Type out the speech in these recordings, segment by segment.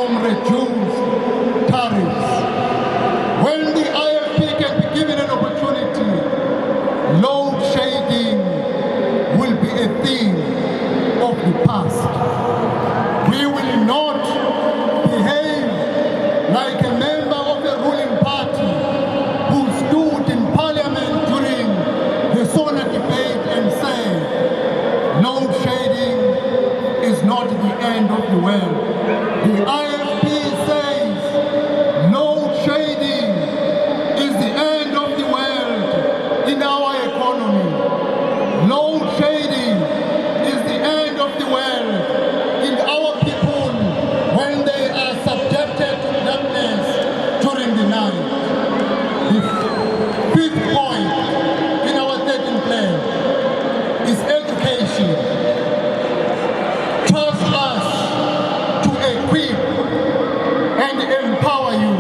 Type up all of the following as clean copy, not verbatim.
from reduced tariffs. When the IFP can be given an opportunity, load shedding will be a thing of the past. We will not behave like a member of the ruling party who stood in parliament during the SONA debate and said, load shedding is not the end of the world. The IFP says load shedding is the end of the world in our economy. Load shedding is the end of the world in our people when they are subjected to darkness during the night. The fifth point in our 13th plan is education. Trust us to equip and empower you.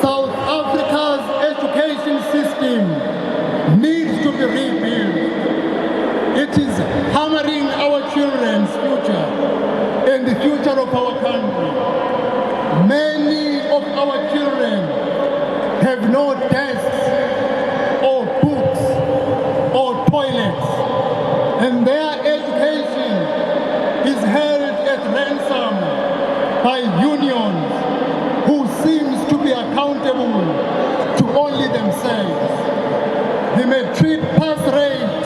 South Africa's education system needs to be rebuilt. It is hammering our children's future and the future of our country. Many of our children have no desks or books or toilets, and their education is held at ransom by unions who seems to be accountable to only themselves. The matric pass rate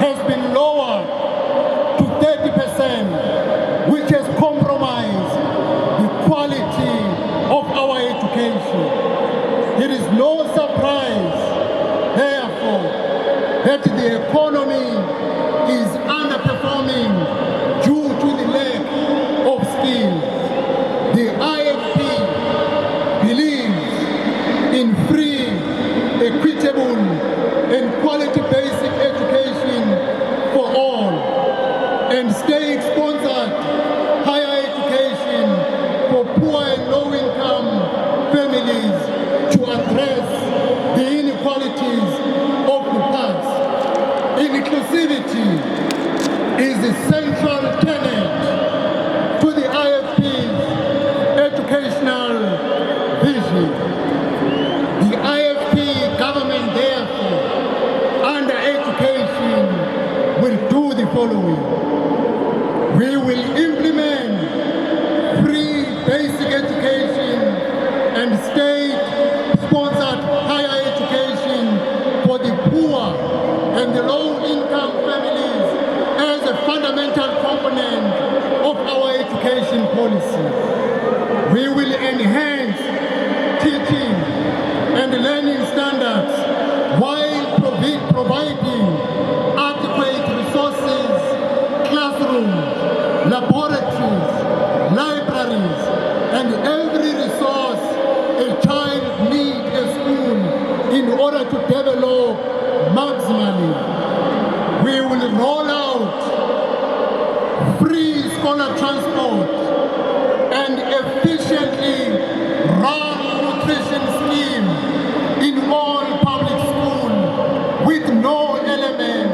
has been lowered to 30%, which has compromised the quality of our education. It is no surprise, therefore, that the economy is underperforming due to the lack of skills. The IFP believes in free, equitable, and quality basic education for all, and state-sponsored higher education for poor and low-income families to address the inequalities of the past. Inclusivity is the central tenet to the IFP's educational vision. The IFP government, therefore, under education, will do the following. We will implement free basic education and state-sponsored higher education for the poor and the low-income families as a fundamental component of our education policy. We will enhance teaching and learning standards while providing adequate resources, classrooms, laboratories, libraries, and every resource a child needs at school in order to develop maximally. We will roll out free scholar transport and efficiently run nutrition scheme in all public schools with no element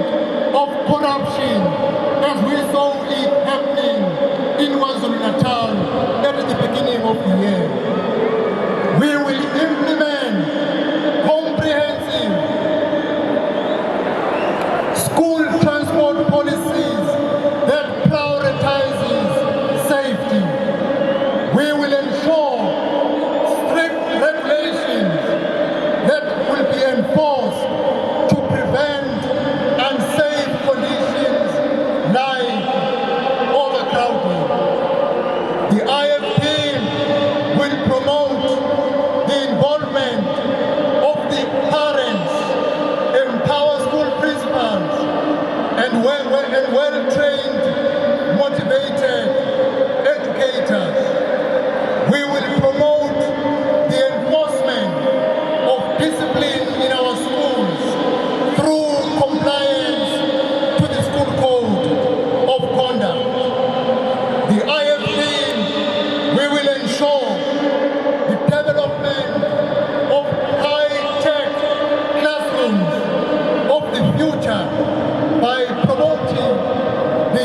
of corruption, as we saw it happening in KwaZulu-Natal at the beginning of the year. We will implement comprehensive school transport policies that prioritizes safety. We will ensure strict regulations that will be enforced to prevent unsafe conditions like overcrowding. The IFP will promote the involvement of the parents, empower school principals, and well-trained, motivated educators. We will promote the enforcement of discipline in our schools through compliance to the school code of conduct. The IFP, we will ensure the development of high-tech classrooms of the future by promoting the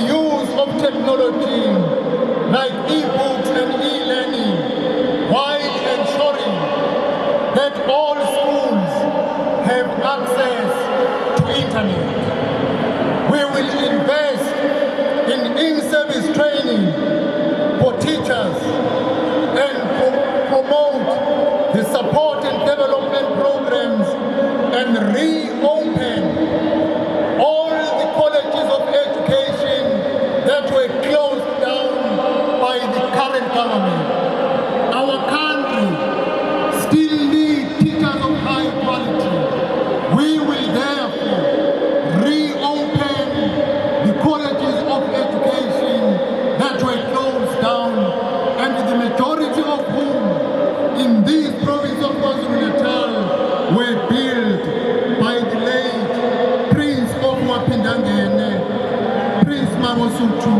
also to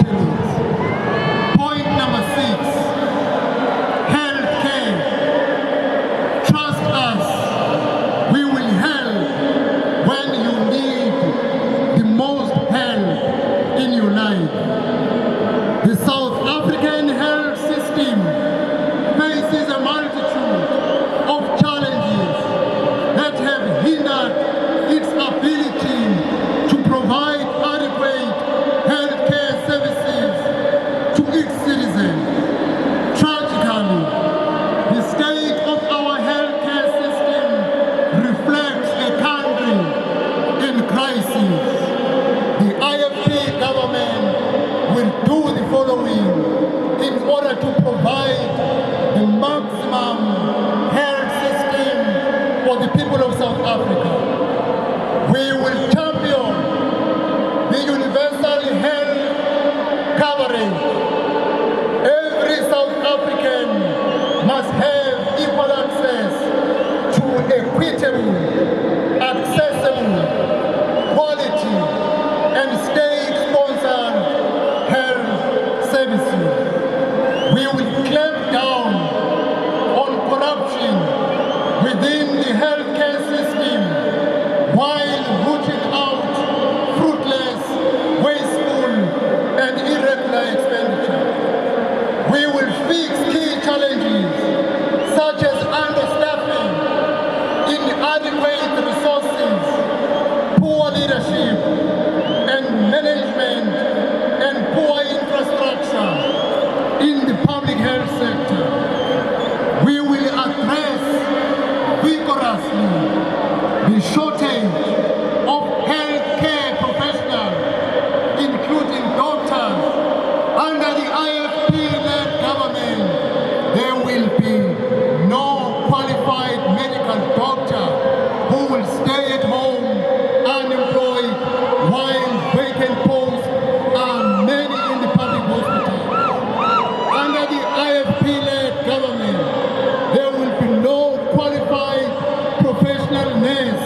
tell us. Point number 6, healthcare. Trust us, we will help when you need the most help in your life. The South African health system faces a multitude of challenges that have hindered its ability to provide adequate healthcare services to its citizens. Tragically, the state of our healthcare system reflects a country in crisis. The IFP government will do the following in order to provide the maximum health system for the people of South Africa. We will champion the universal health coverage. Every South African must have equal access to equitable, accessible, quality, and state-sponsored health services. We will clamp down on corruption within the healthcare system while rooting out fruitless, wasteful, and irregular expenditure. We will fix key challenges such as understaffing, inadequate resources, poor leadership and management, and poor infrastructure in the public health sector. We will address vigorously the shortage of healthcare professionals, including doctors. Under the IFP-led government, there will be no qualified medical doctor who will stay at home unemployed while vacant posts are many in the public hospitals. Under the IFP-led government, there will be no qualified professional nurse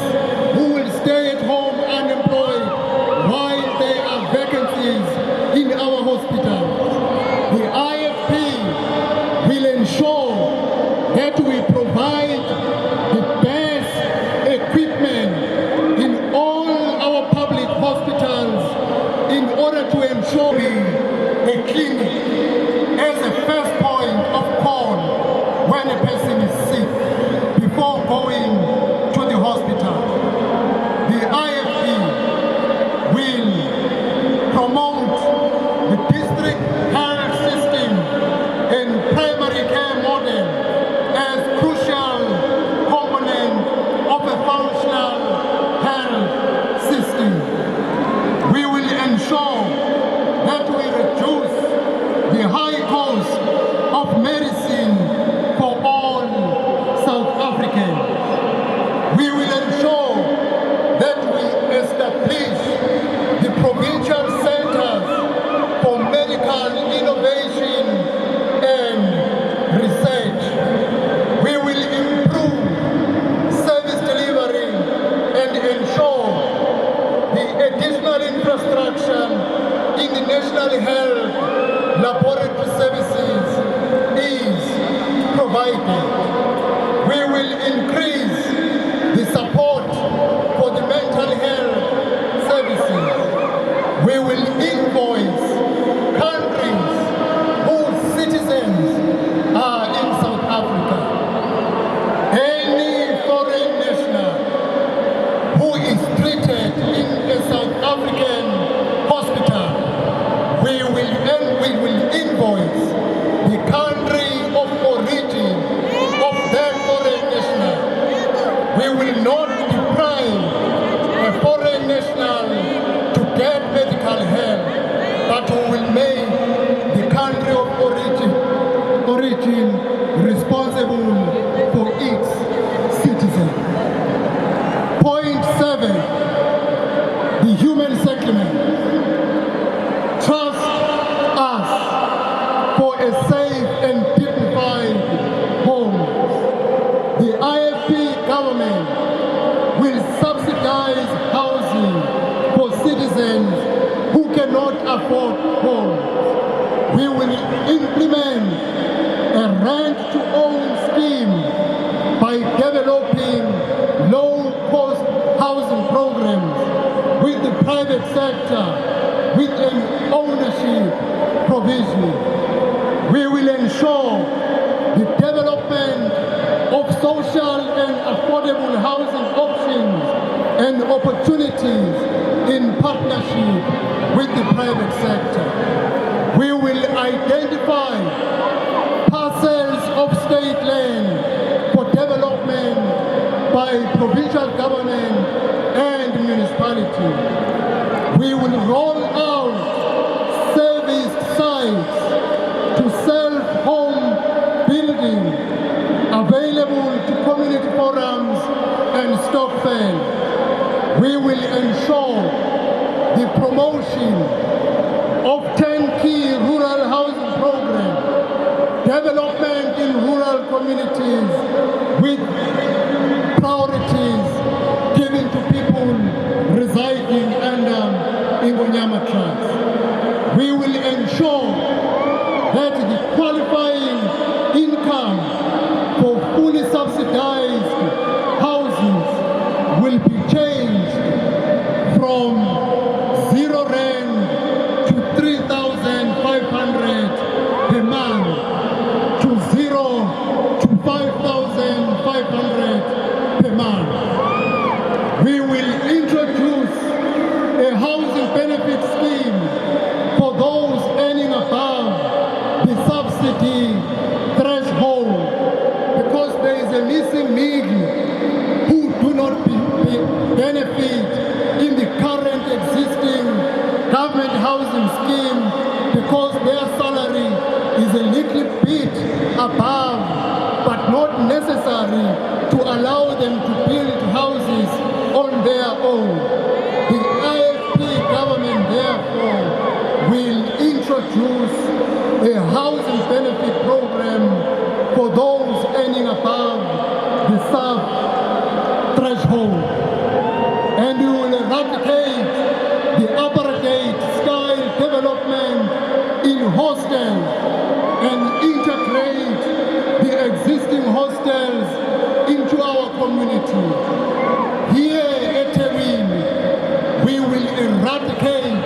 who will stay at home unemployed while there are vacancies in our hospitals. The IFP will ensure that we provide the best equipment in all our public hospitals in order to ensure a clinic as a first point of call when a person is sick before going to the hospital. The IFP will promote the district health system and primary care model as crucial component of a functional health system. We will ensure that we reduce the high cost of medicine for all South Africans. We will ensure that we establish the provincial centers for medical innovation and research. We will improve service delivery and ensure the additional infrastructure in the national health laboratory services is provided. We will increase the support for the mental health services. We will invoice countries whose citizens are in South Africa. Any foreign national who is treated in a South African hospital, we will invoice afford homes. We will implement a rent-to-own scheme by developing low-cost housing programs with the private sector with an ownership provision. We will ensure the development of social and affordable housing options and opportunities in partnership with the private sector. We will identify parcels of state land for development by provincial government and municipality. We will roll out serviced sites to self-home building available to community forums and stock fair. We will ensure the promotion of 10 key rural housing programs, development in rural communities with priorities given to people residing under Ingonyama tracts. We will ensure that the qualifying income for fully subsidized houses will be changed from 0 rand to 3,500 per month to 0 to 5,500 per month. We will introduce a housing benefit scheme for those earning above the subsidy threshold, because there is a missing middle who do not benefit in the current existing government housing scheme because their salary is a little bit above, but not necessary to allow them to build houses on their own. The IFP government, therefore, will introduce a housing benefit program for those earning above the sub-threshold. And we will eradicate the apartheid style development in hostels and integrate the existing hostels into our community. Here at eThekwini, we will eradicate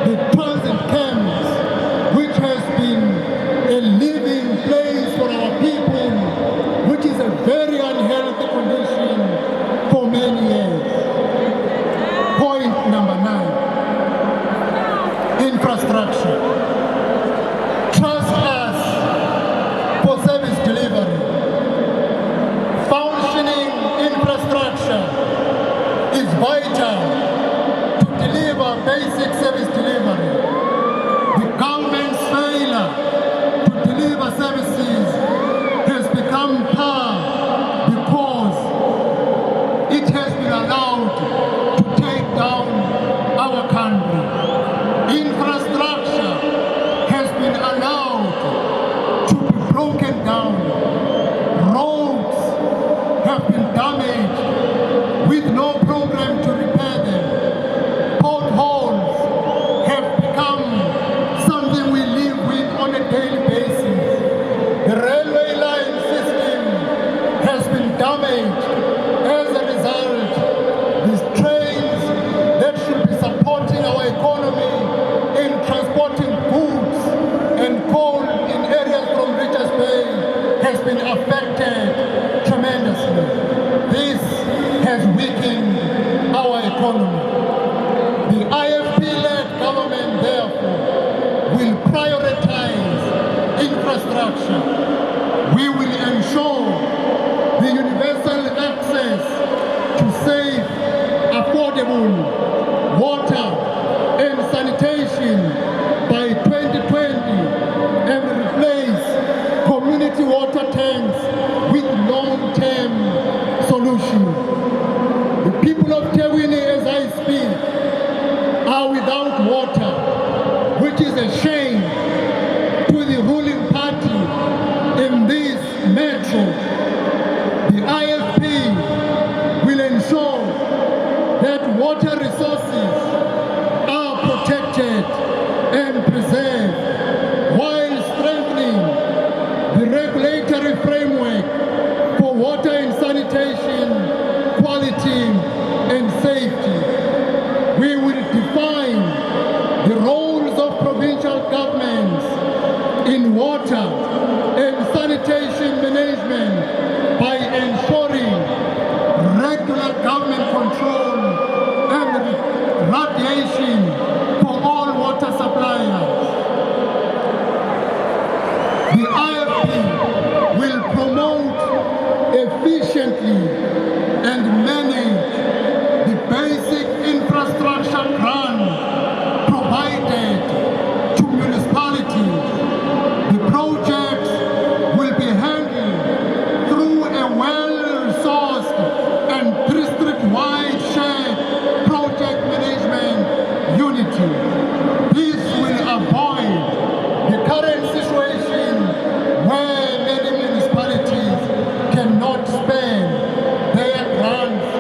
the transit camps, which has been a living place for our people, which is a very unhealthy condition for many years. Point number 9, infrastructure. Trust us for service delivery. Functioning infrastructure is vital to deliver basic service delivery. The government's failure to deliver services has become par because it has been allowed to take down our country. Infrastructure has been allowed to be broken down. Roads have been damaged with no program to repair them. Potholes have become something we live with on a daily basis. The railway line system has been damaged. As a result, these trains that should be supporting our economy in transporting goods and coal in areas from Richards Bay has been affected tremendously. This has weakened our economy. The IFP-led government, therefore, will prioritize infrastructure. We will ensure the universal access to safe, affordable water and sanitation by 2020 and replace community water tanks with long-term solutions. The people of eThekwini, as I speak, are without water, which is a shame to the ruling party in this metro. The IFP will ensure that water resources are protected management by ensuring regular government control and radiation for all water suppliers. The IFP will promote efficiently and manage the basic infrastructure grant provided to municipalities. The projects will be handled through a well-resourced and district-wide shared project management unity. This will avoid the current situation where many municipalities cannot spend their grants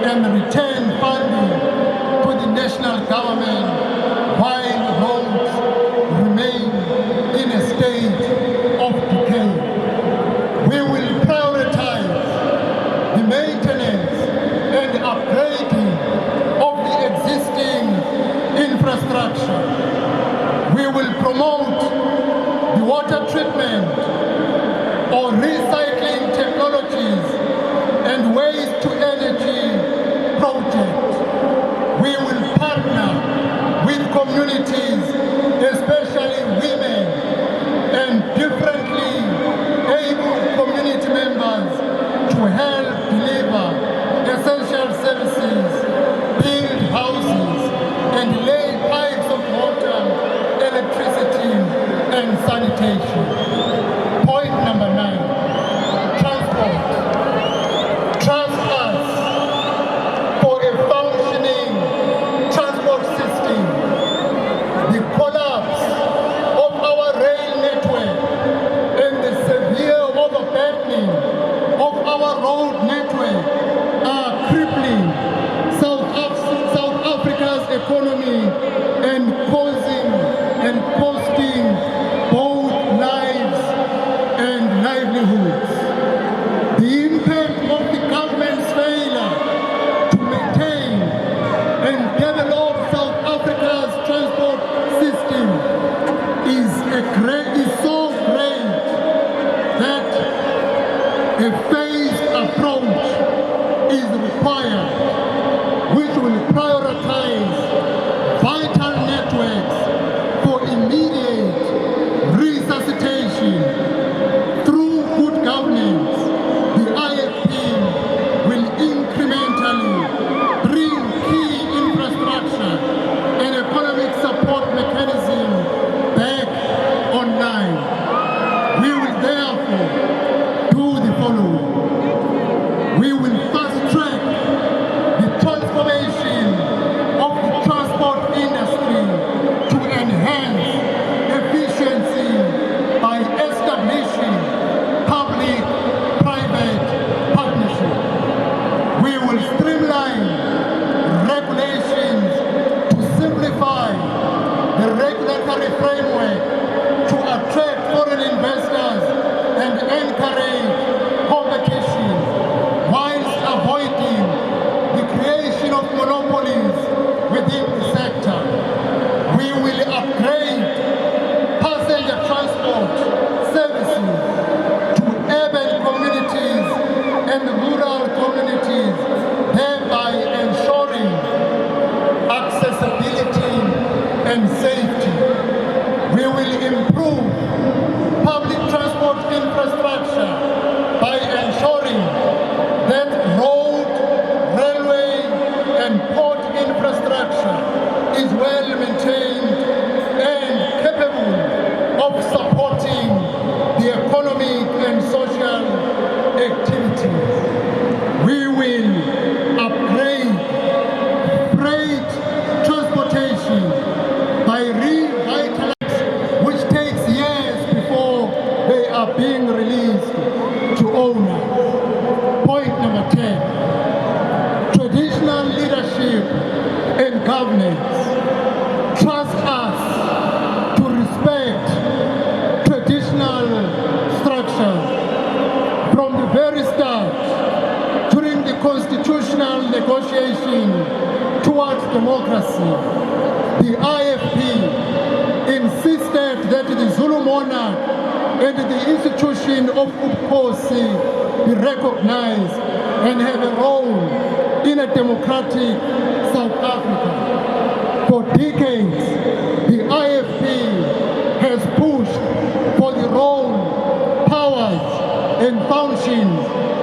and return funding to the national government while roads remain in a state of decay. We will prioritize the maintenance and upgrading of the existing infrastructure. We will promote the water treatment or recycling technologies and waste to energy projects. We will partner with communities, especially women and differently able community members, to help deliver essential services, build houses, and lay pipes of water, electricity, and sanitation. Point number 9, transport. Trust us for a functioning transport system. The collapse of our rail network and the severe overburdening of our road network are crippling South Africa's economy and costing both lives and livelihoods. The impact of the government's failure to maintain and develop South Africa's transport system is so great that a phased approach is required, which will prioritize vital networks for immediate resuscitation. Through good governance, the IFP will incrementally bring key infrastructure and economic support mechanism back online. We will therefore do the following. We will fast-track the transformation of the transport industry to enhance efficiency by establishing public-private partnership. We will streamline regulations to simplify the regulatory framework to attract foreign investors and encourage competition, whilst avoiding the creation of monopolies within the sector. We will upgrade passenger transport services to urban communities and rural communities, thereby ensuring accessibility and safety. We will improve public transport infrastructure by ensuring that road, railway, and port infrastructure is well maintained and capable of supporting the economic and social activities. We will upgrade freight transportation by revitalizing, which takes years before they are being released to owners. Point number 10, traditional leadership and governance. Trust us to respect traditional structures. From the very start, during the constitutional negotiation towards democracy, the IFP insisted that the Zulu monarch and the institution institution of ubukhosi be recognized and have a role in a democratic South Africa. For decades, the IFP has pushed for the role, powers, and functions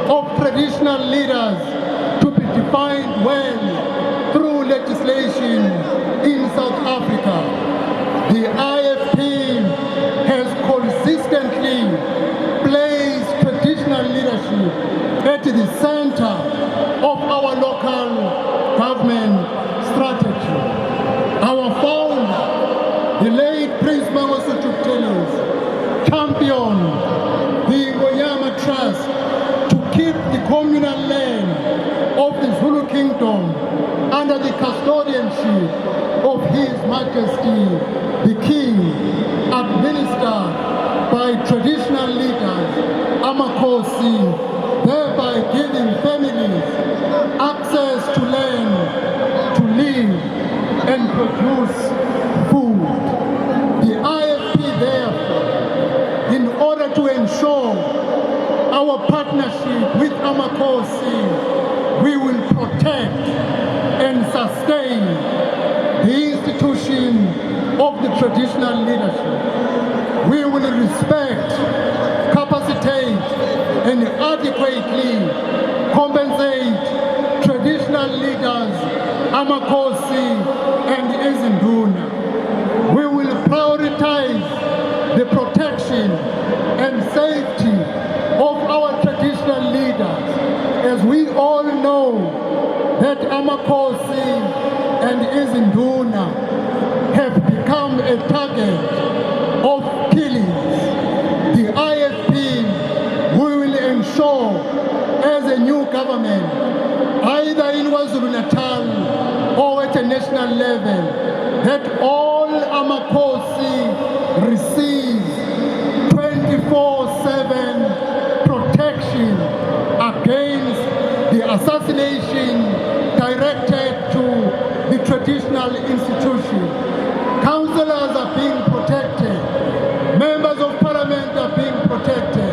of traditional leaders to be defined well through legislation in South Africa. The IFP has consistently placed traditional leadership at the center of our local government strategy. Our founder, the late Prince Mangosuthu Buthelezi, championed the Ngoyama Trust to keep the communal land of the Zulu Kingdom under the custodianship of His Majesty the King, administered by traditional leaders, amakhosi, thereby giving families access to land to live and produce food. The IFP, therefore, in order to ensure our partnership with amakhosi, we will protect and sustain the institution of the traditional leadership. We will respect, capacitate, and adequately compensate traditional leaders, amakhosi, and izinduna. We will prioritize the protection and safety of our traditional leaders, as we all know that amakhosi and izinduna have become a target of killings. The IFP, we will ensure as a new government, either in KwaZulu-Natal or at a national level, that all amakhosi receive 24/7 protection against the assassination directed to the traditional institution. Councillors are being protected. Members of parliament are being protected.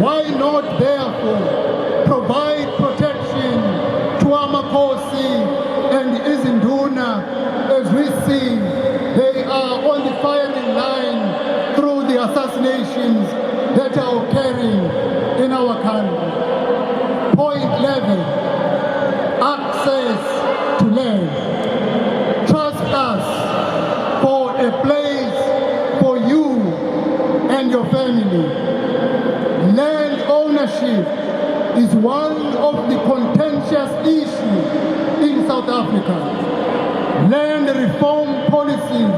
Why not, therefore, provide protection to amakhosi and izinduna, as we see they are on the firing line through the assassinations that are occurring in our country. Point 11, access to land. Trust us for a place for you and your family. Land ownership is one of the contentious issues in South Africa. Land reform policies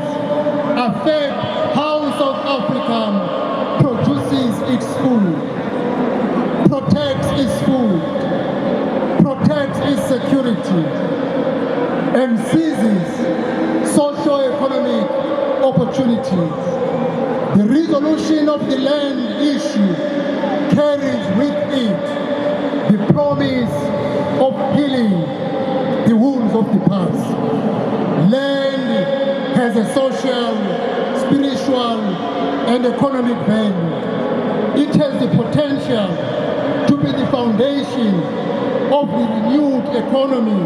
affect how South Africa produces its food, protects its food, protects its security, and seizes socio-economic opportunities. The resolution of the land issue carries with it the promise of healing the wounds of the past. Land has a social, spiritual, and economic value. It has the potential to be the foundation of the renewed economy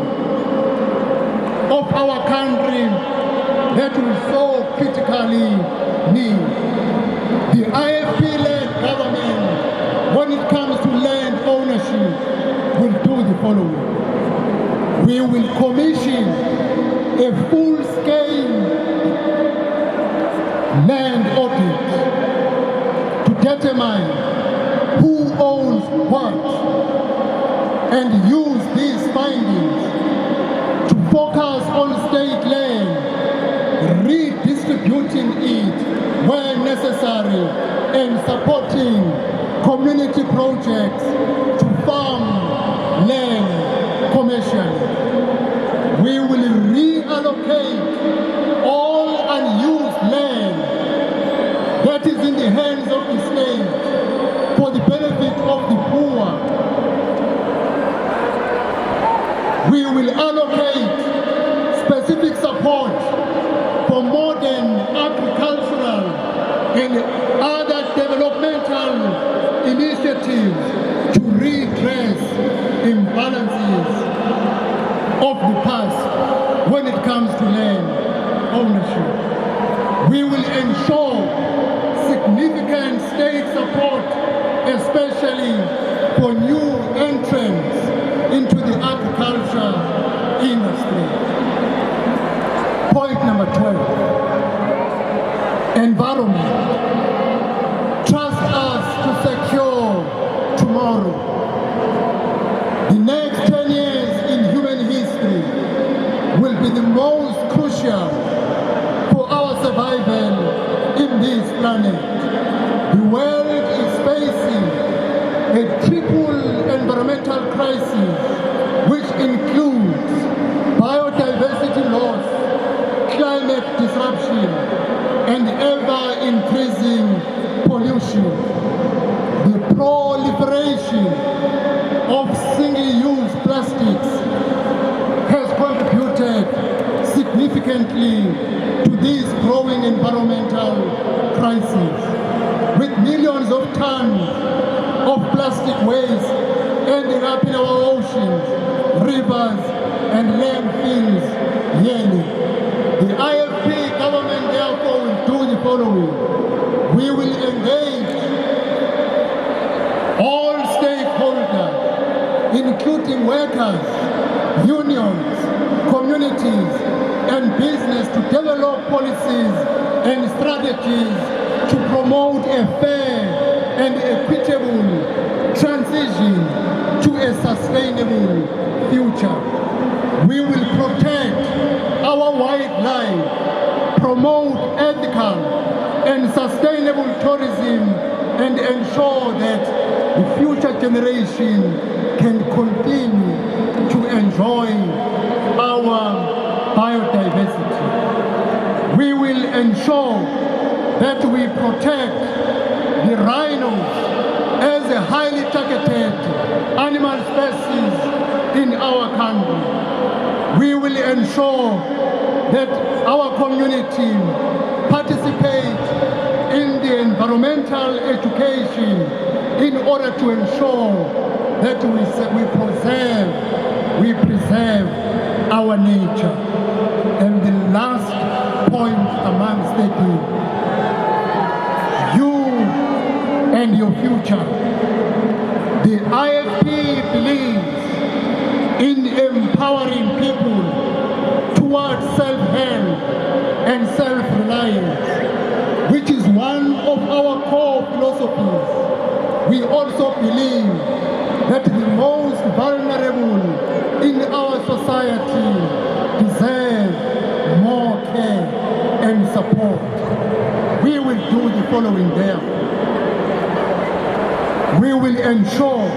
of our country that we so critically need. The IFP-led government, when it comes to land ownership, will do the following. We will commission a full-scale land audit to determine who owns what, and use these findings to focus on state land, redistributing it where necessary, and supporting community projects to farm land commercially. We will reallocate all unused land that is in the hands of the state for the benefit of the poor. We will allocate specific support for modern agricultural and other developmental entrepreneurship. We will ensure significant state support, especially for new entrants into the agriculture industry. Point number 12, environment. Trust us to secure tomorrow. The next 10 years in human history will be the most crucial for our survival in this planet. The world is facing a triple environmental crisis, which includes biodiversity loss, climate disruption, and ever-increasing pollution. The proliferation of single-use plastics has contributed significantly to this growing environmental crisis, with millions of tons of plastic waste ending up in our oceans, rivers, and landfills yearly. The IFP government therefore will do the following. We will engage all stakeholders, including workers, unions, communities, and business, to develop policies and strategies to promote a fair and equitable transition to a sustainable future. We will protect our wildlife, promote ethical and sustainable tourism, and ensure that the future generation can continue to enjoy our biodiversity. We will ensure that we protect the rhinos as a highly targeted animal species in our country. We will ensure that our community participate in the environmental education in order to ensure that we preserve our nature. And the last point amongst the you and your future. The IFP believes in empowering people towards self-help and self-reliance, which is one of our core philosophies. We also believe that the most vulnerable in our society deserve more care and support. We will do the following therefore. We will ensure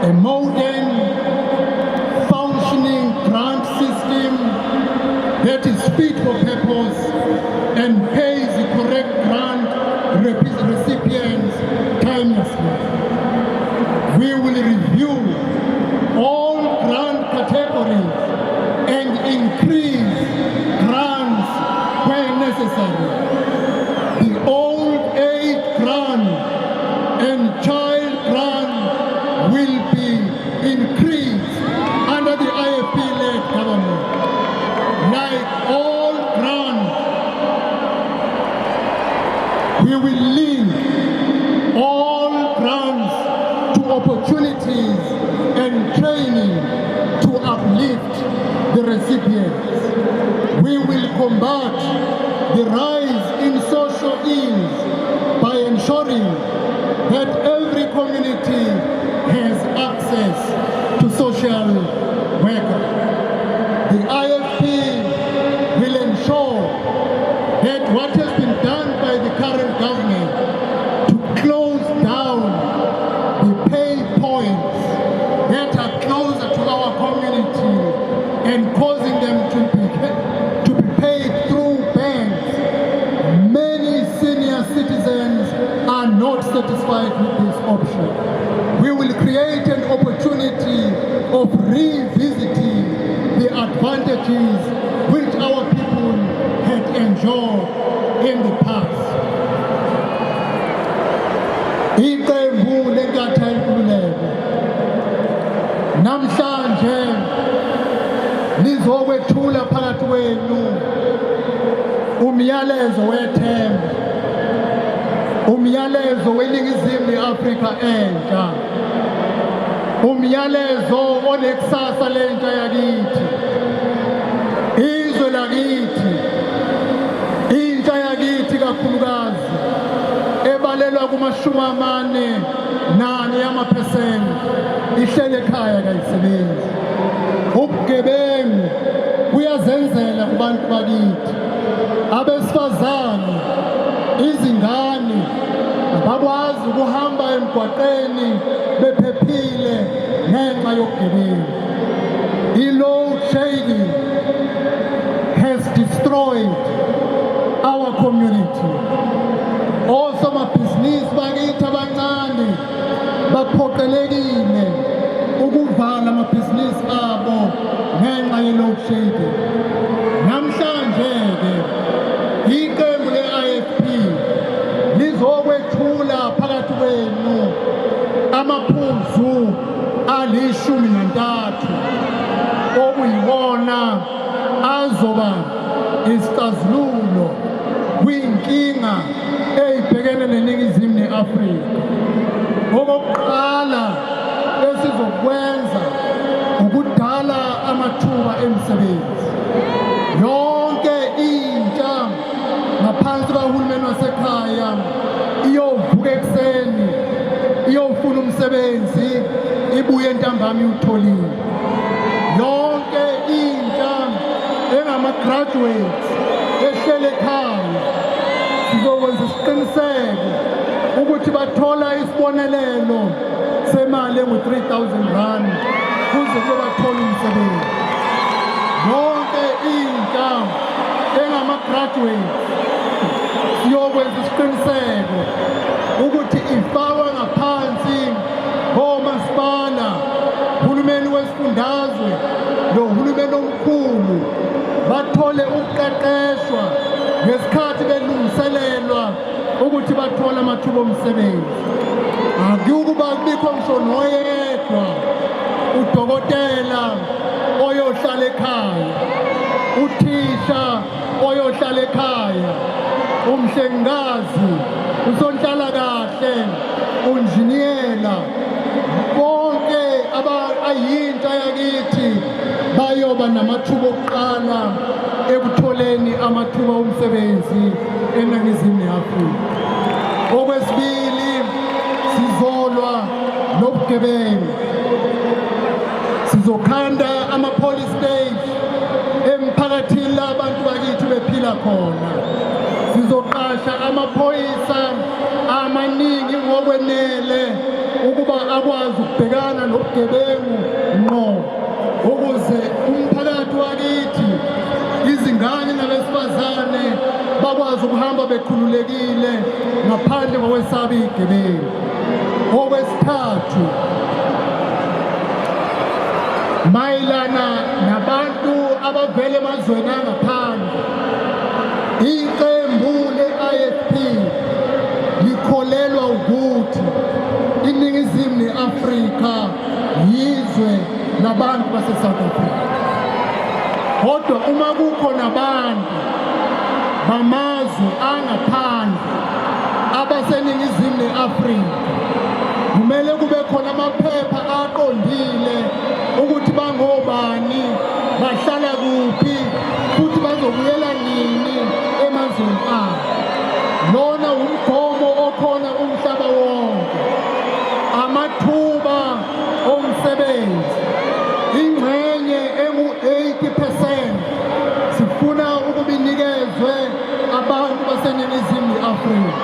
a modern, functioning grant system that is fit for purpose and pays the correct grant recipients timelessly. We will review all grant categories and increase grants where necessary. The old age grant and child grant will be increased under the IFP-led government. Like all grants, we will link all grants to opportunities and training to uplift the recipients. We will combat the rise in social ills by ensuring that every community has access to social worker. The IFP will ensure that what has been done by the current government to close down the pay points that are closer to our community and causing them to be paid through banks. Many senior citizens are not satisfied with this option. We will create an opportunity of revisiting the advantages which our people had enjoyed in the past. Iqembu lengatha inkululeko namhlanje lizokwethula phakathi kwenu umyalezo wethemba, umyalezo weNingizimu neAfrika entsha, umyalezo onekusasa lentsha yakithi, izwe lakithi, intsha yakithi kakhulukazi ebalelwa kuma-44 yamaphesenti ihlele ekhaya kayisebenzi. Ubugebengu buyazenzela kubantu bakithi, abesifazane, izingane abakwazi ukuhamba emgwaqeni bephephile ngenxa yobugebengu. I-load shedding has destroyed our community. Osomabhizinisi bakithi abancane baphoqelekile ukuvala amabhizinisi abo ngenxa ye-load shedding. Namhlanje-ke iqembu le-IFP lizokwethula phakathi kwenu amaphuzu ali-13 okuyiwona azoba isixazululo kwinkinga eyibhekene neNingizimu neAfrika. Okokuqala esizokwenza ukudala amathuba emisebenzi. Yonke intsha ngaphansi kahulumeni wasekhaya iyovuka ekuseni iyofuna umsebenzi ibuye ntambama iwutholile. Yonke intsha engama-graduates ehlele ekhaya sizokwenza isiqiniseko ukuthi bathola isibonelelo semali engu-3,000 rand kuze kube bathola umsebenzi. Yonke intsha engama-graduates siyokwenza isiqiniseko ukuthi ifakwa ngaphansi komasipala, uhulumeni wesifundazwe nohulumeni omkhulu bathole ukuqeqeshwa ngesikhathi belungiselelwa ukuthi bathole amathuba omsebenzi. Akukuba kubikho ngisho noyedwa udokotela oyohlala ekhaya, uthisha oyohlala ekhaya, umhlengikazi, usonhlalakahle, unjiniyela, bonke ayintsha yakithi bayoba namathuba okuqala ekutholeni amathuba omsebenzi eNingizimu neAfrika. Okwesibili, sizolwa nobugebengu. Sizokhanda ama-police stage emphakathini la abantu bakithi bephila khona. Sizoqasha amaphoyisa amaningi ngokwenele ukuba akwazi ukubhekana nobugebengu ngqo ukuze umphakathi wakithi, izingane nabesifazane bakwazi ukuhamba bekhululekile ngaphandle kokwesaba igebengu. Okwesithathu, mayelana nabantu abavela emazweni angaphandle, iqembu le-IFP likholelwa ukuthi iNingizimu neAfrika yizwe labantu base-South Africa. Kodwa uma kukho nabantu bamazwe angaphandle abaseNingizimu neAfrika, kumele kube khona amaphepha aqondile ukuthi bangobani, bahlala kuphi, futhi bazobuyela nini emazweni abo. Lona umgomo okhona umhlaba wonke. Amathuba omsebenzi, ingxenye engu-80% sifuna ukuba inikezwe abantu baseNingizimu neAfrika.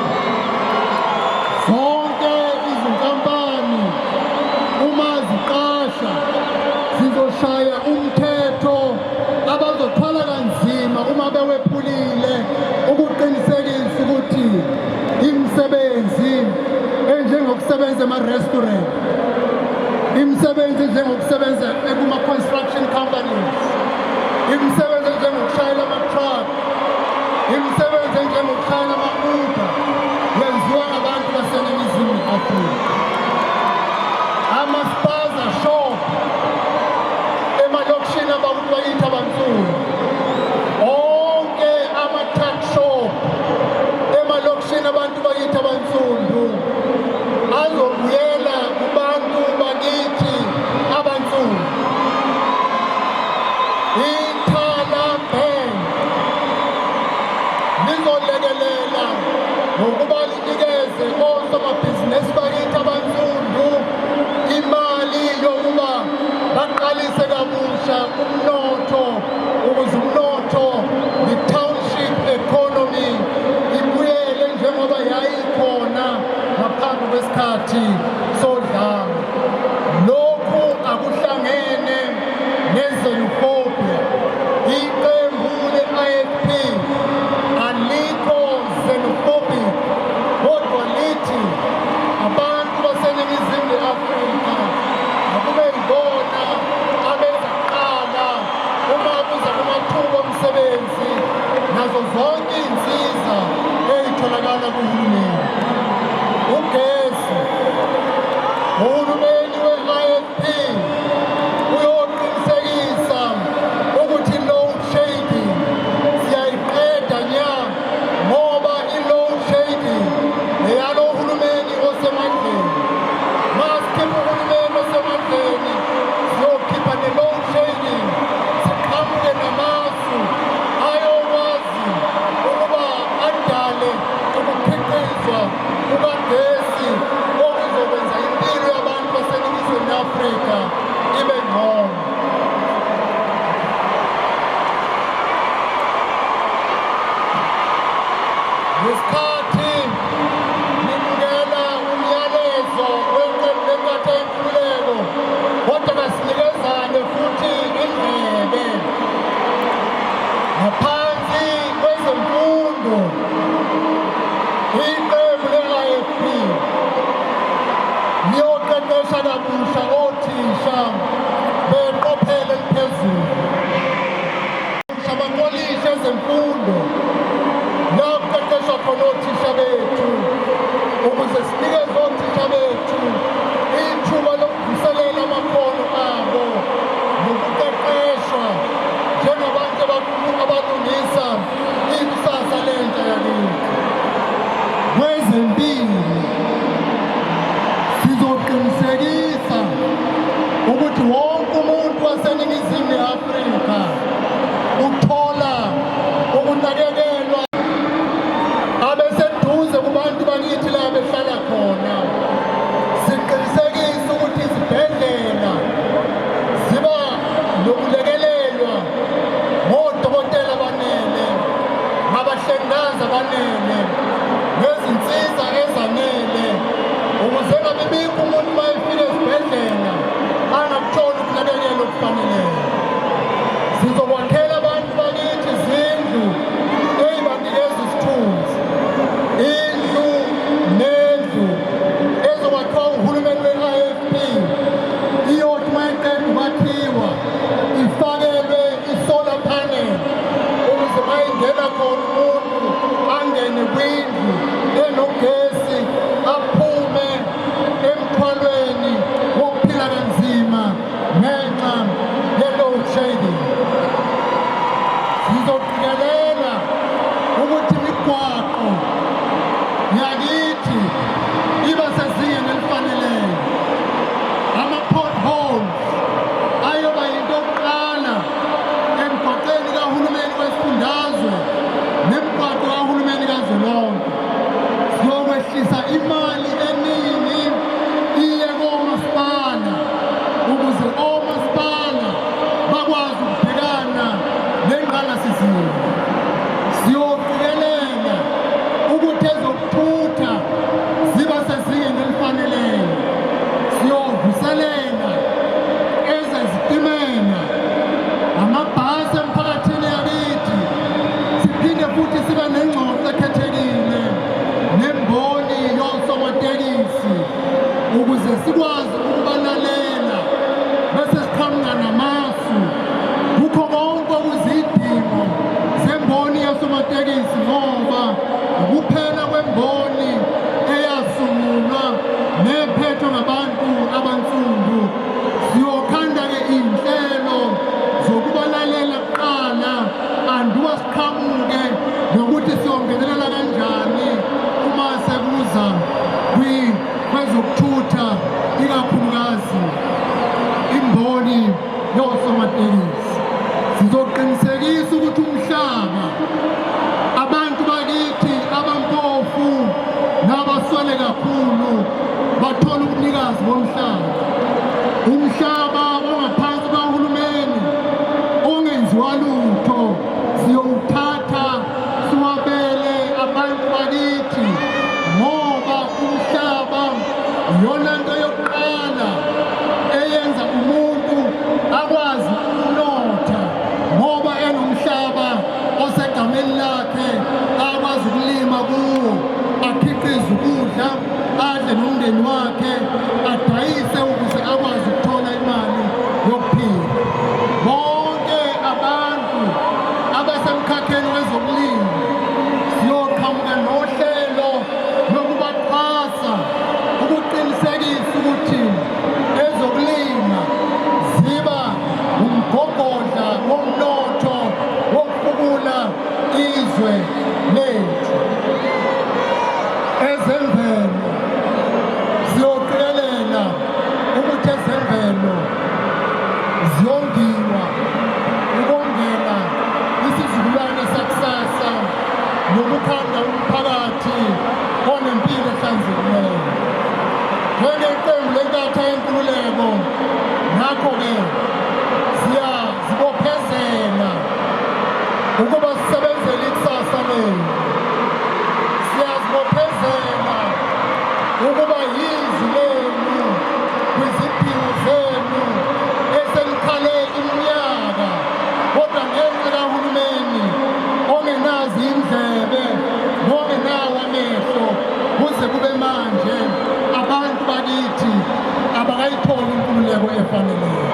Zonke izinkampani uma ziqasha zizoshaya umthetho abazothwala kanzima uma bewephulile ukuqinisekisa ukuthi imisebenzi enjengokusebenza ema-restaurant, imisebenzi enjengokusebenza kuma-construction companies, imisebenzi enjengokushayela ama-truck, imisebenzi enjengokushayela ama-Uber yenziwa ngabantu baseNingizimu Afrika. Ama-spaza shop emalokishini abakuthi bayithi abansundu, onke ama-truck lizolekelela ngokuba linikeze osomabhizinisi bakithi abansundu imali yokuba baqalise kabusha umnotho, ukuze umnotho, the township economy, ibuyele njengoba yayikhona ngaphambi kwesikhathi sodlame. Lokhu akuhlangene ne-xenophobia. Iqembu le-IFP alikho xenophobic, kodwa lithi abantu baseNingizimu Afrika akube yibona abezaqala uma kuza kumathuba omsebenzi nazo zonke iy'nsiza ey'tholakala kuhulumeni. Ugesi, uhulumeni we-IFP uyoqinisekisa ukuthi i-load shedding siyayiqeda nya, ngoba i-load shedding eyalo uhulumeni osemandleni. Masikhipha uhulumeni osemandleni, siyokhipha ne-load shedding, siqhamuke namasu ayokwazi ukuba adale ukukhiqizwa kukagesi okuzokwenza impilo yabantu baseNingizimu Afrika ibe ngcono. Ngesikhathi ngibukela umyalezo weqembu lenkatha yenkululeko, kodwa kasinikezane futhi indlebe. Ngaphansi kwezemfundo, iqembu le-IFP liyoqeqesha kabusha othisha beqophelo eliphezulu. Abakolisha ezemfundo la kuqeqeshwa khona othisha bethu, ukuze sinikeze othisha bethu ithuba lokuvuselela amakhono abo nokuqeqeshwa njengabantu abalungisa ikusasa lentsha yakithi. Kwezempilo, sizoqinisekisa ukuthi wonke umuntu waseNingizimu Afrika uthola ukunakekelwa abeseduze kubantu bakithi la behlala khona. Siqinisekise ukuthi izibhedlela ziba nokulekelelwa ngodokotela abanele, ngabahlengikazi abanele, nezinsiza ezanele, ukuze ngabe bikho umuntu uma efika esibhedlela angakutholi ukunakekelwa okufaneleyo. Sizokwakhela abantu bakithi izindlu ey'banikeza isithunzi, indlu nendlu ezokwakhiwa uhulumeni we-IFP, iyothi uma iqeda ukwakhiwa ifakelwe i-solar panel, ukuze uma ingena khona umuntu angene kwindlu enogesi, aphume emthwalweni wokuphila kanzima ngenxa ye-load shedding. Sizoqikelela ukuthi imigwaqo yakithi iba sezingeni elifaneleyo. Ama-potholes ayoba yinto yokuqala emgwaqeni kahulumeni wesifundazwe nemigwaqo kahulumeni kazwelonke. Siyokwehlisa imali eningi iye komasipala, ukuze omasipala bakwazi ukubhekana nengqalasizinda. Siyoqikelela ukuthi ezokuthutha ziba sezingeni elifaneleyo. Siyovuselela ezezitimela, amabhasi emphakathini yakithi. Siphinde futhi sibe nengxoxo ekhethekile nemboni yosomatekisi, ukuze sikwazi ukubalalela bese siqhamuka namasu kukho konke okuzidingo zemboni yasomatekisi, ngoba ukuphela kwemboni eyasungulwa nephethwe ngabantu abansundu. Siyokhanda-ke iy'nhlelo zokubalalela kuqala, anduba siqhamuke nokuthi siyonge ubunikazi bomhlaba, umhlaba ongaphansi kahulumeni ongenziwa lutho, siyowuthatha siwabele abantu bakithi ngoba umhlaba iyona nto yokuqala eyenza umuntu akwazi ukunotha ngoba enomhlaba osegameni lakhe akwazi ukulima kuwo, akhiqize ukudla, adle nomndeni wakhe, adayise ukuze akwazi ukuthola imali yokuphila. Bonke abantu abasemkhakheni wezokulima siyoqhamuka nohlelo lokubaxhasa ukuqinisekisa ukuthi ezokulima ziba umgogodla womnotho wokubukula izwe lethu. Ezemvelo siyoqikelela ukuthi ezemvelo ziyongiwa ukongela isizukulwane sakusasa nokukhanda umphakathi onempilo ehlanzekileyo. Njengeqembu leNkatha Yenkululeko, ngakho-ke siyazibophezela ukuba sisebenzele ikusasa lenu. Siyazibophezela ukuba yizwi lenu kwiziphiwo zenu eselikhale iminyaka, kodwa ngenxa kahulumeni ongenazi indlebe nongenawo amehlo kuze kube manje abantu bakithi abakayitholi inkululeko efaneleyo.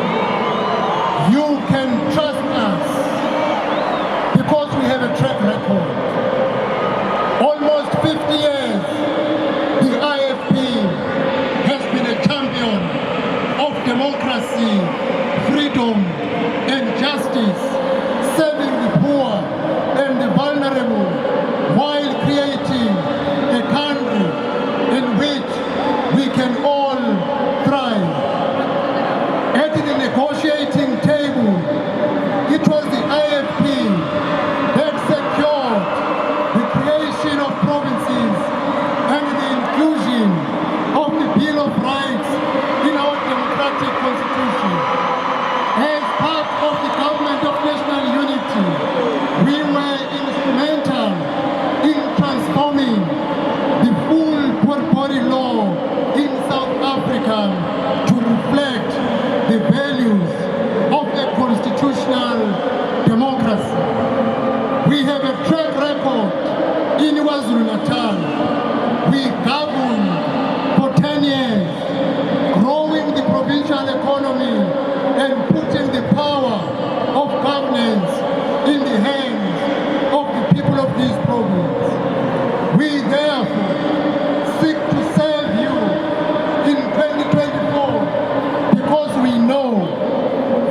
You can trust us because we have a track record. Almost 50 years, the IFP has been a champion of democracy, freedom, and justice, serving the poor and the vulnerable while creating a country in which we can all thrive. At the negotiating table, it was the IFP that secured the creation of provinces and the inclusion of the Bill of Rights in our democratic constitution. As part of the government of national unity, we were instrumental in transforming the full Body law in South Africa to reflect the values of a constitutional democracy. We have a track record in KwaZulu-Natal. We governed for 10 years, growing the provincial economy and putting the power of governance in the hands of the people of this province. We therefore seek to serve you in 2024 because we know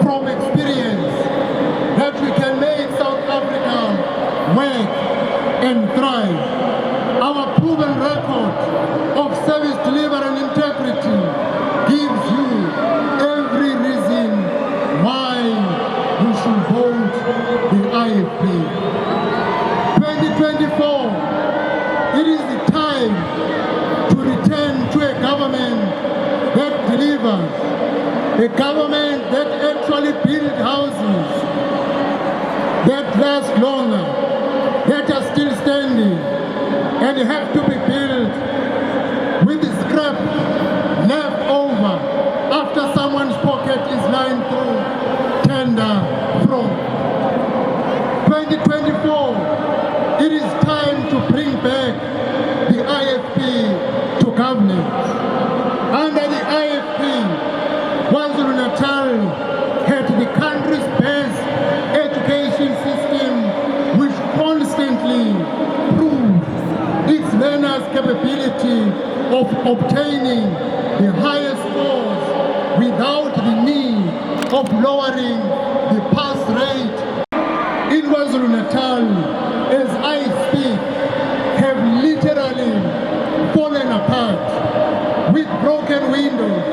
from experience that we can make South Africa work and thrive. Our proven record of service, delivery and integrity gives you every reason why you should vote the IFP. 2024, it is the time to return to a government that delivers, a government that actually builds houses that last longer, that are still standing, and have to be built with the scrap left over after someone's pocket is lined through tender fraud. 2024, it is time to bring back the IFP to governance. Under the IFP, KwaZulu-Natal had the country's best education system, which constantly proved its learners' capability of obtaining the highest scores without the need of lowering the pass rate. In KwaZulu-Natal, as I speak, have literally fallen apart with broken windows,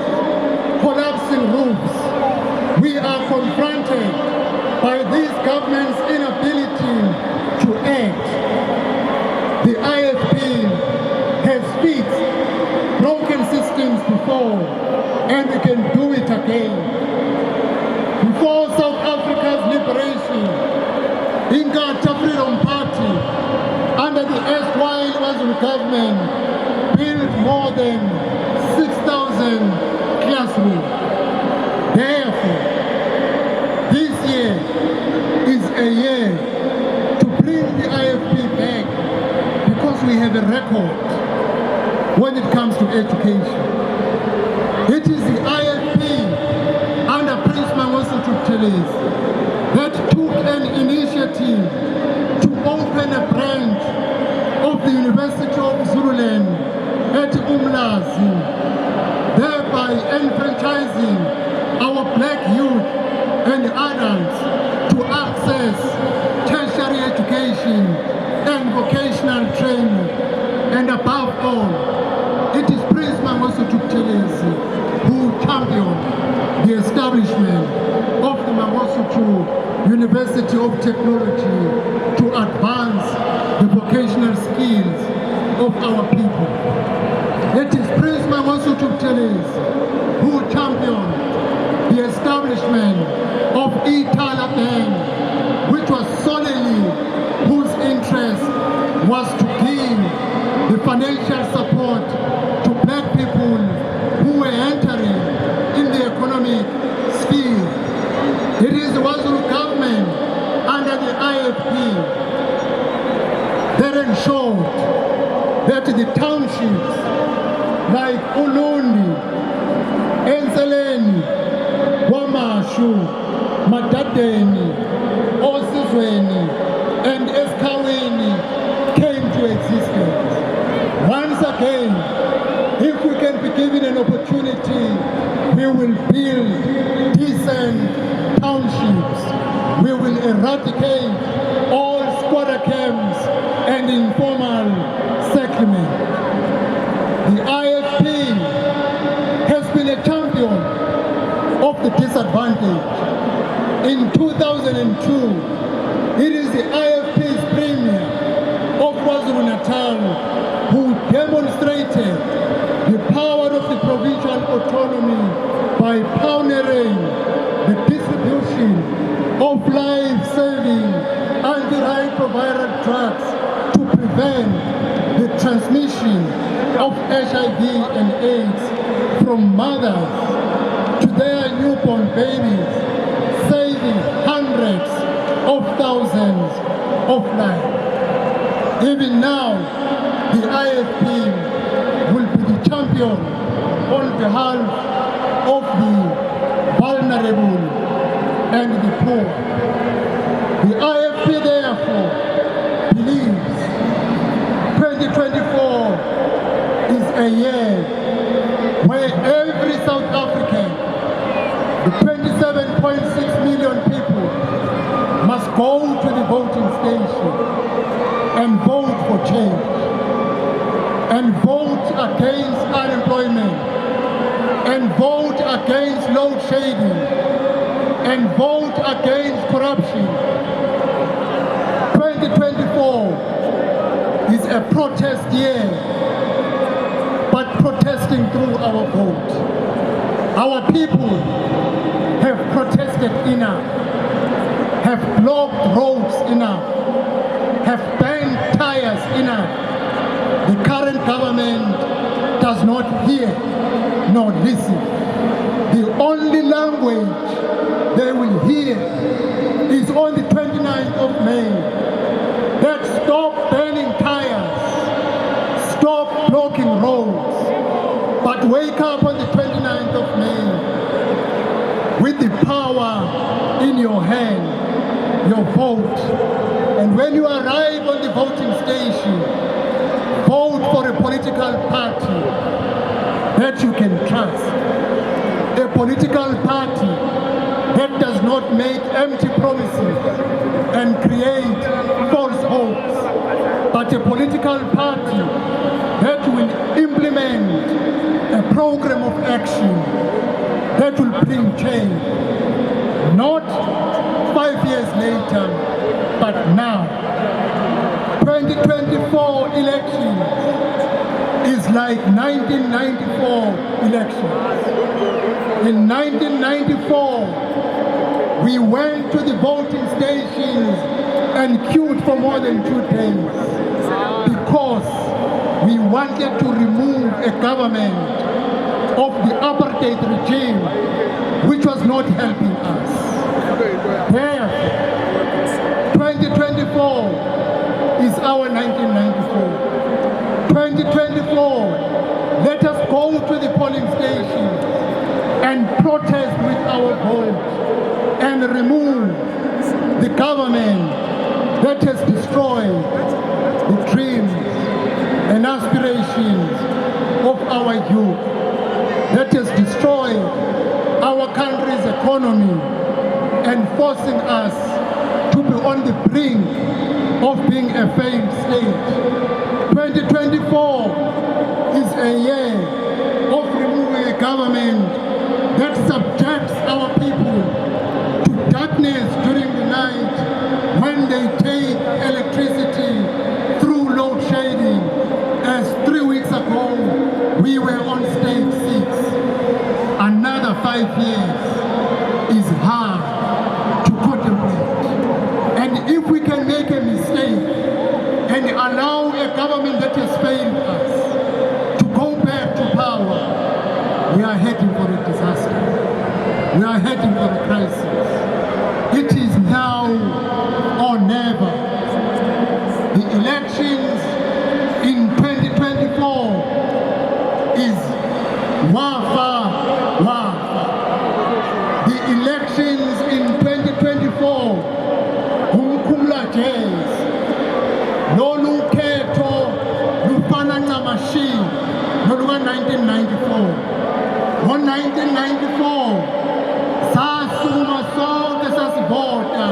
collapsing roofs. We are confronted by this government's inability to act. The IFP has fixed broken systems to before, and we can do it again. Before South Africa's liberation, Inkatha Freedom Party, under the erstwhile Wazulu government, built more than 6,000 classrooms. Therefore, this year is a year to bring the IFP back, because we have a record when it comes to education. It is the IFP under Prince Mangosuthu that took an initiative to open a branch of the University of Zululand at Mnumzane, thereby enfranchising our black youth and adults to access tertiary education and vocational training. And above all, it is Prince Mangosuthu who championed the establishment of the Mangosuthu University of Technology to advance the vocational skills of our people. It is Prince Mangosuthu who championed the establishment of ithemba, which was solely whose interest was to give the financial support to black people who were entering in the economic sphere. It is the Wazulu government under the IFP that ensured that the townships like Ulundi, Enseleni, Wamashu, Madadeni, Osizweni, and Eskaweni came to existence. Once again, if we can be given an opportunity, we will build decent townships. We will eradicate all squatter camps and informal settlement. The IFP has been a champion of the disadvantaged. In 2002, it is the IFP's Premier of KwaZulu-Natal who demonstrated the power of the provincial autonomy by pioneering the distribution of life-saving antiretroviral drugs to prevent the transmission of HIV and AIDS from mothers to their newborn babies, saving hundreds of thousands of lives. Even now, the IFP will be the champion on behalf of the vulnerable and the poor. The IFP therefore believes 2024 is a year where every South African, the 27.6 million people, must go to the voting station and vote for change, and vote against unemployment, and vote against load shedding, and vote against corruption. 2024 is a protest year, but protesting through our vote. Our people have protested enough, have blocked roads enough, have burned tires enough. The current government does not hear nor listen. The only language they will hear is on the 29th of May. That stop burning tires, stop blocking roads, but wake up on the 29th of May with the power in your hand, your vote. And when you arrive on the voting station, vote for a political party that you can trust. A political party that does not make empty promises and create false hopes, but a political party that will implement a program of action that will bring change, not 5 years later, but now. 2024 elections is like 1994 elections. In 1994, we went to the voting stations and queued for more than 2 days because we wanted to remove a government of the apartheid regime which was not helping us. Therefore, 2024 is our 1994. 2024, let us go to the polling stations and protest with our vote and remove the government that has destroyed the dreams and aspirations of our youth, that has destroyed our country's economy and forcing us to be on the brink of being a failed state. 2024 is a year of removing a government that subjects our people to darkness during the night when they take electricity through load shedding. As 3 weeks ago, we were on stage 6. Another 5 years is hard to contemplate. And if we can make a mistake and allow a government that has failed us to go back to power, we are heading for a disaster. We are heading for a crisis. It is now or never. The elections in 2024 is wafa. The elections in 2024, umkhumla jazz, lolu khetho lufana ncamashi noluka 1994. Ngo-1994 sasukuma sonke sasivota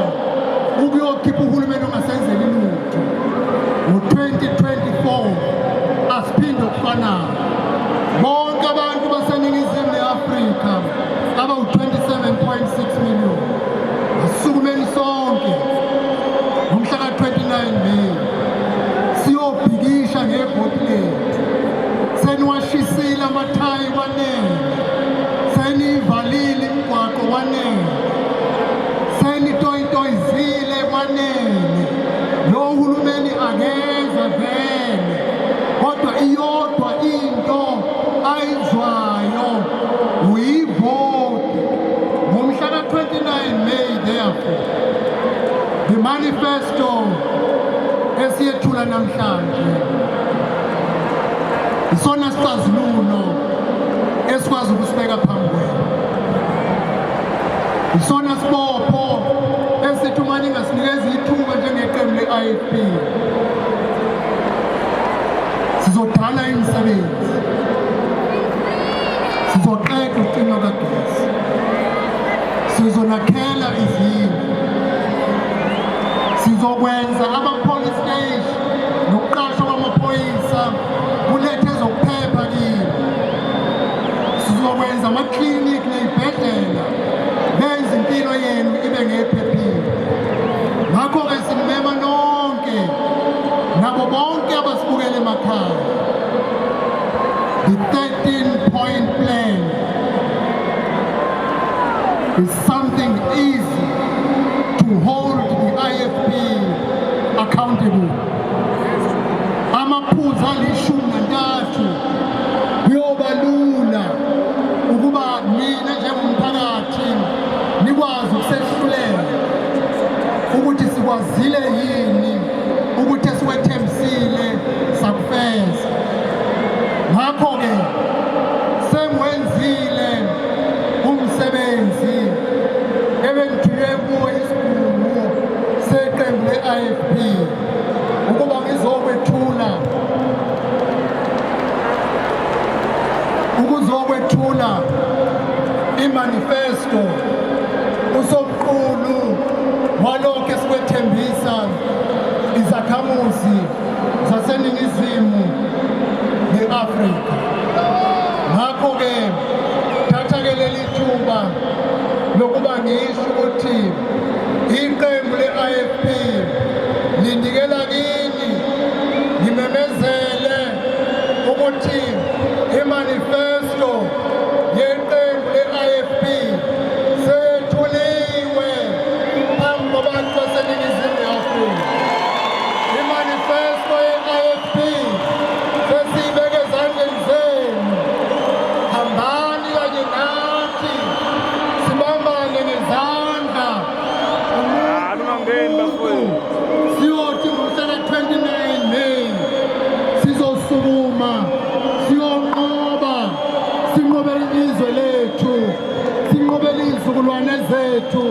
ukuyokhipha uhulumeni ongasenzeli lutho. Ngo-2024 asiphinde ukufanayo. Bonke abantu baseningizimu ne-Afrika abawu-27.6 million asukumeni sonke ngomhla ka-29 May siyobhikisha ngevoti lethu. Seniwashisile amathayi wanele, seniyivalile imigwaqo wanele, senitoyitoyizile wanele. Lo hulumeni akeza vele, kodwa iyodwa into ayizwayo uyivoti. Ngomhla ka-29 May, therefore, the manifesto esiyethula namhlanje isona sixazululo esikwazi ukusibeka phambi kwenu. Isona sibopho esithi uma ningasinikeza ithuba njengeqembu le-IFP sizodala imisebenzi, sizoqeda ucingo kagesi, sizonakhela izindlu, sizokwenza ama-police station nokuqashwa kwamaphoyisa kulethe ezokuphepha kini, sizokwenza amaklinikhi ney'bhedlela benze impilo yenu ibe ngephephile. Ngakho-ke sinimema nonke nabo bonke abasibukela emakhaya. The 13-point plan is something easy to hold the IFP accountable. Amaphuzu ali-13 kuyoba lula ukuba mina njengomphakathi nikwazi ukusehlulela ukuthi sikwazile yini ukuthi esiwethembisile sakufeza. Ngakho-ke sengiwenzile umsebenzi ebengithunywe kuwo isikhulumo seqembu le-IFP ukuba ukuzokwethula imanifesto usomqulu walokho esikwethembisa izakhamuzi zaseningizimu ne-Afrika. Ngakho-ke thatha-ke leli thuba lokuba ngisho ukuthi iqembu le-IFP linikela kini ngimemezele ukuthi imanifesto yeqembu le-IFP seyethuliwe phambi kwabantu baseNingizimu Afrika. Imanifesto ye-IFP sesiyibeke ezandleni zenu. Hambani kanye nathi sibambane ngezandla siyothi ngomhlaka 29 May sizosukuma siyonqoba, sinqobele izwe lethu, sinqobele izizukulwane zethu,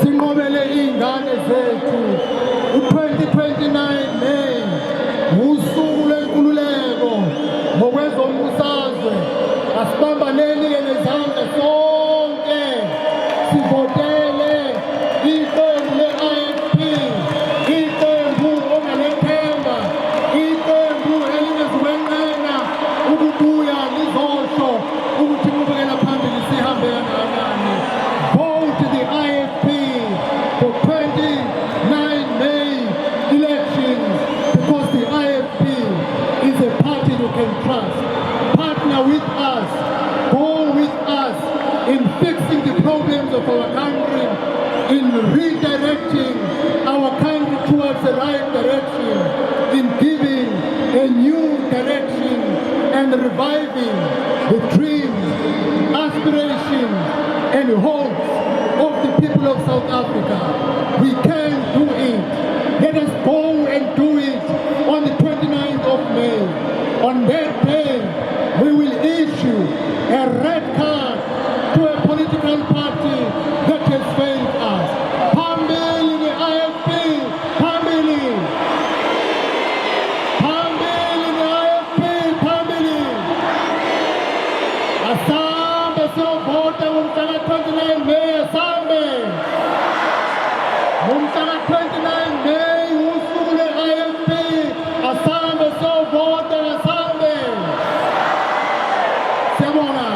sinqobele iy'ngane zethu. U-2029 May usuku lwenkululeko ngokwezombusazwe. Asibambaneni-ke ngezandla sonke sivotele iqembu le-IFP, iqembu ongalethemba, iqembu elinezukwenqena ukubuya lizosho ukuthi inqubekela phambili sihambe kangakanani. Vote the IFP for 29 May elections because the IFP is a party you can trust. Partner with us, go with us in fixing the problems of our country, in redirecting our country towards the right direction, in giving a new direction and reviving the dreams, aspirations and hopes of the people of South Africa. We can do it. Let us go and do it on the 29th of May. On that day, we will issue a red card to a political party that has failed us. Phambili ne-IFP, phambili. Phambili ne-IFP, phambili. Asambe siyovota ngomhlaka 29 May, asambe. Ngomhlaka 29 May, usuku le-IFP, asambe siyovota, asambe. Siyabonga.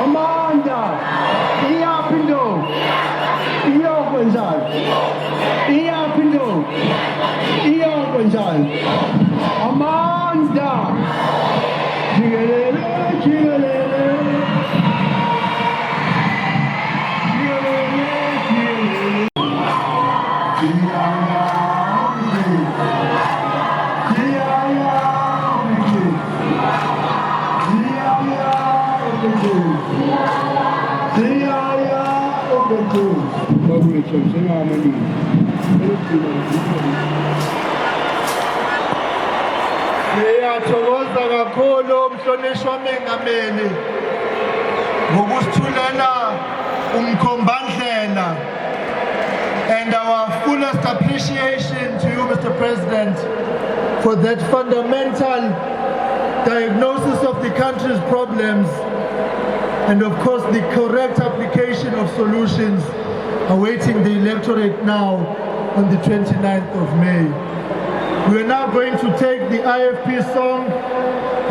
Amanda, Iyapindo, Iyokwenzayo, Iyapindo, Iyokwenzayo, Amanda, jigelele, jigelele, jigelele, jigelele. Ngiyathokoza kakhulu umhlonishwa mengameli ngokusithulela umkhombandlela, and our fullest appreciation to you, Mr. President, for that fundamental diagnosis of the country's problems and of course the correct application of solutions awaiting the electorate now on the 29th of May. We are now going to take the IFP song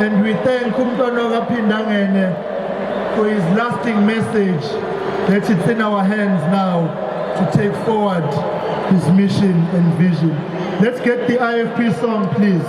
and we thank Umntwana kaPhindangene for his lasting message that it's in our hands now to take forward his mission and vision. Let's get the IFP song, please.